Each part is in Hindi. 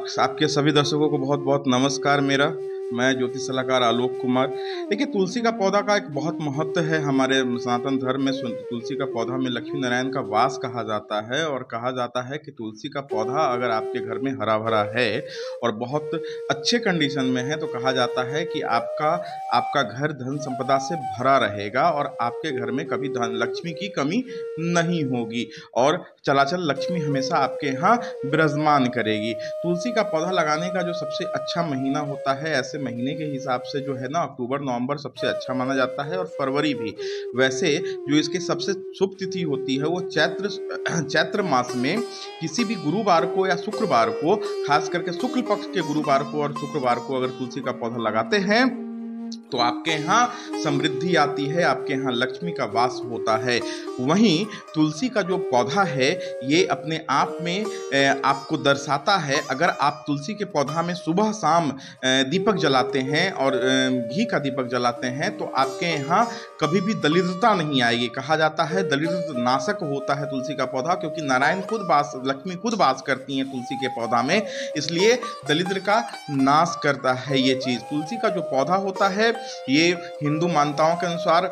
आपके सभी दर्शकों को बहुत बहुत नमस्कार। मैं ज्योतिष सलाहकार आलोक कुमार। देखिए, तुलसी का पौधा का एक बहुत महत्व है हमारे सनातन धर्म में। तुलसी का पौधा में लक्ष्मी नारायण का वास कहा जाता है और कहा जाता है कि तुलसी का पौधा अगर आपके घर में हरा भरा है और बहुत अच्छे कंडीशन में है तो कहा जाता है कि आपका घर धन संपदा से भरा रहेगा और आपके घर में कभी धन लक्ष्मी की कमी नहीं होगी और चलाचल लक्ष्मी हमेशा आपके यहाँ विराजमान करेगी। तुलसी का पौधा लगाने का जो सबसे अच्छा महीना होता है, ऐसे महीने के हिसाब से जो है ना, अक्टूबर नवंबर सबसे अच्छा माना जाता है और फरवरी भी। वैसे जो इसकी सबसे शुभ तिथि होती है वो चैत्र मास में किसी भी गुरुवार को या शुक्रवार को, खास करके शुक्ल पक्ष के गुरुवार को और शुक्रवार को अगर तुलसी का पौधा लगाते हैं तो आपके यहाँ समृद्धि आती है, आपके यहाँ लक्ष्मी का वास होता है। वहीं तुलसी का जो पौधा है ये अपने आप में आपको दर्शाता है, अगर आप तुलसी के पौधा में सुबह शाम दीपक जलाते हैं और घी का दीपक जलाते हैं तो आपके यहाँ कभी भी दरिद्रता नहीं आएगी। कहा जाता है दरिद्र नाशक होता है तुलसी का पौधा, क्योंकि नारायण लक्ष्मी खुद वास करती हैं तुलसी के पौधा में, इसलिए दरिद्र का नाश करता है ये चीज़। तुलसी का जो पौधा होता है ये हिंदू मान्यताओं के अनुसार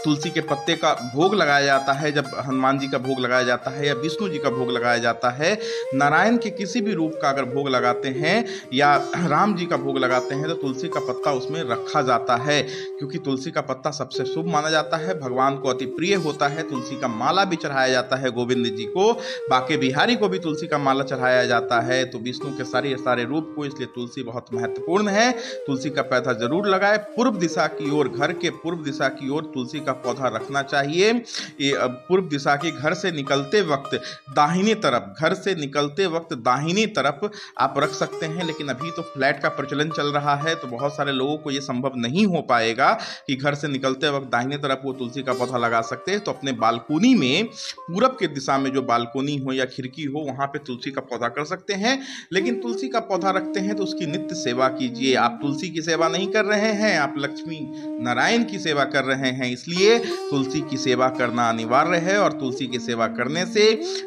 तुलसी के पत्ते का भोग लगाया जाता है जब हनुमान जी का भोग लगाया जाता है या विष्णु जी का भोग लगाया जाता है। नारायण के किसी भी रूप का अगर भोग लगाते हैं या राम जी का भोग लगाते हैं तो तुलसी का पत्ता उसमें रखा जाता है, क्योंकि तुलसी का पत्ता सबसे शुभ माना जाता है, भगवान को अति प्रिय होता है। तुलसी का माला भी चढ़ाया जाता है गोविंद जी को, बाके बिहारी को भी तुलसी का माला चढ़ाया जाता है, तो विष्णु के सारे रूप को, इसलिए तुलसी बहुत महत्वपूर्ण है। तुलसी का पौधा जरूर लगाए। पूर्व दिशा की ओर, घर के पूर्व दिशा की ओर तुलसी पौधा रखना चाहिए। ये पूर्व दिशा के घर से निकलते वक्त दाहिनी तरफ, घर से निकलते वक्त दाहिनी तरफ आप रख सकते हैं, लेकिन अभी तो फ्लैट का प्रचलन चल रहा है तो बहुत सारे लोगों को ये संभव नहीं हो पाएगा कि घर से निकलते वक्त दाहिनी तरफ वो तुलसी का पौधा लगा सकते हैं। तो अपने बालकोनी में पूरब के दिशा में जो बालकोनी हो या खिड़की हो वहां पे तुलसी का पौधा कर सकते हैं। लेकिन तुलसी का पौधा रखते हैं तो उसकी नित्य सेवा कीजिए। आप तुलसी की सेवा नहीं कर रहे हैं, आप लक्ष्मी नारायण की सेवा कर रहे हैं, इसलिए तुलसी की सेवा करना अनिवार्य है। और तुलसी की सेवा करने से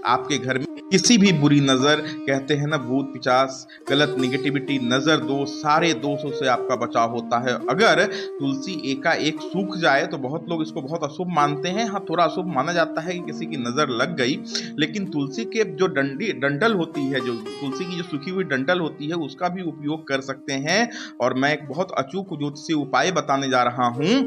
आपके घर में किसी भी बुरी नजर, कहते हैं ना भूत पिशाच, गलत निगेटिविटी, नजर दोष, सारे दोषों से आपका बचाव होता है। अगर तुलसी एकाएक सूख जाए तो बहुत लोग इसको बहुत अशुभ मानते हैं। हाँ, थोड़ा अशुभ माना जाता है कि किसी की नजर लग गई, लेकिन तुलसी के जो डंठल होती है, जो तुलसी की जो सूखी हुई डंठल होती है उसका भी उपयोग कर सकते हैं। और मैं एक बहुत अचूक ज्योतिषीय उपाय बताने जा रहा हूं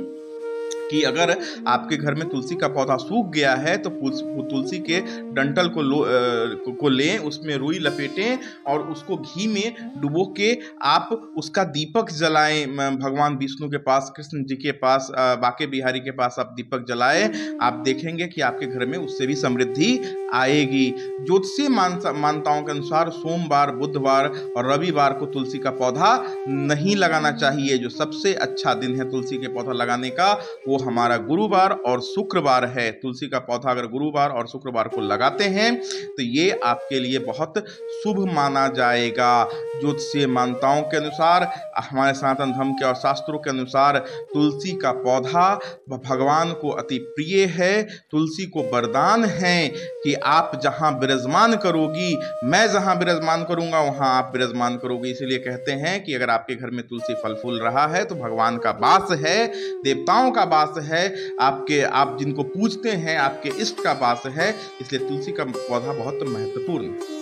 कि अगर आपके घर में तुलसी का पौधा सूख गया है तो तुलसी के डंठल को लें, उसमें रुई लपेटें और उसको घी में डुबो के आप उसका दीपक जलाएं। भगवान विष्णु के पास, कृष्ण जी के पास, बाके बिहारी के पास आप दीपक जलाएं। आप देखेंगे कि आपके घर में उससे भी समृद्धि आएगी। ज्योतिषीय मान्यताओं के अनुसार सोमवार, बुधवार और रविवार को तुलसी का पौधा नहीं लगाना चाहिए। जो सबसे अच्छा दिन है तुलसी के पौधा लगाने का वो हमारा गुरुवार और शुक्रवार है। तुलसी का पौधा अगर गुरुवार और शुक्रवार को लगाते हैं तो ये आपके लिए बहुत शुभ माना जाएगा। ज्योतिषीय मान्यताओं के अनुसार, हमारे सनातन धर्म के और शास्त्रों के अनुसार तुलसी का पौधा भगवान को अति प्रिय है। तुलसी को वरदान है कि आप जहां विराजमान करोगी, मैं जहां विराजमान करूंगा वहां आप विराजमान करोगी। इसलिए कहते हैं कि अगर आपके घर में तुलसी फल फूल रहा है तो भगवान का वास है, देवताओं का वास है, आप जिनको पूजते हैं आपके इष्ट का वास है। इसलिए तुलसी का पौधा बहुत महत्वपूर्ण है।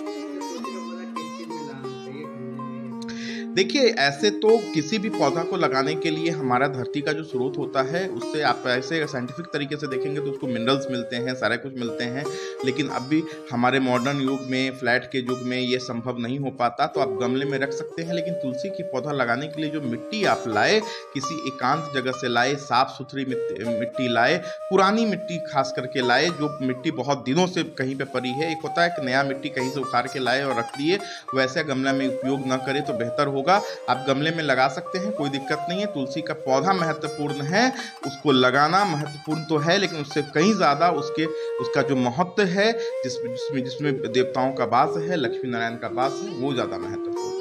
देखिए, ऐसे तो किसी भी पौधा को लगाने के लिए हमारा धरती का जो स्रोत होता है उससे आप ऐसे साइंटिफिक तरीके से देखेंगे तो उसको मिनरल्स मिलते हैं, सारा कुछ मिलते हैं। लेकिन अब भी हमारे मॉडर्न युग में, फ्लैट के युग में ये संभव नहीं हो पाता, तो आप गमले में रख सकते हैं। लेकिन तुलसी की पौधा लगाने के लिए जो मिट्टी आप लाए, किसी एकांत जगह से लाए, साफ सुथरी मिट्टी लाए, पुरानी मिट्टी खास करके लाए, जो मिट्टी बहुत दिनों से कहीं पे पड़ी है। एक होता है कि नया मिट्टी कहीं से उखाड़ के लाए और रख दिए, वैसे गमला में उपयोग न करें तो बेहतर होगा। आप गमले में लगा सकते हैं, कोई दिक्कत नहीं है। तुलसी का पौधा महत्वपूर्ण है, उसको लगाना महत्वपूर्ण तो है, लेकिन उससे कहीं ज्यादा उसका जो महत्व है, जिसमें देवताओं का वास है, लक्ष्मी नारायण का वास है, वो ज्यादा महत्वपूर्ण है।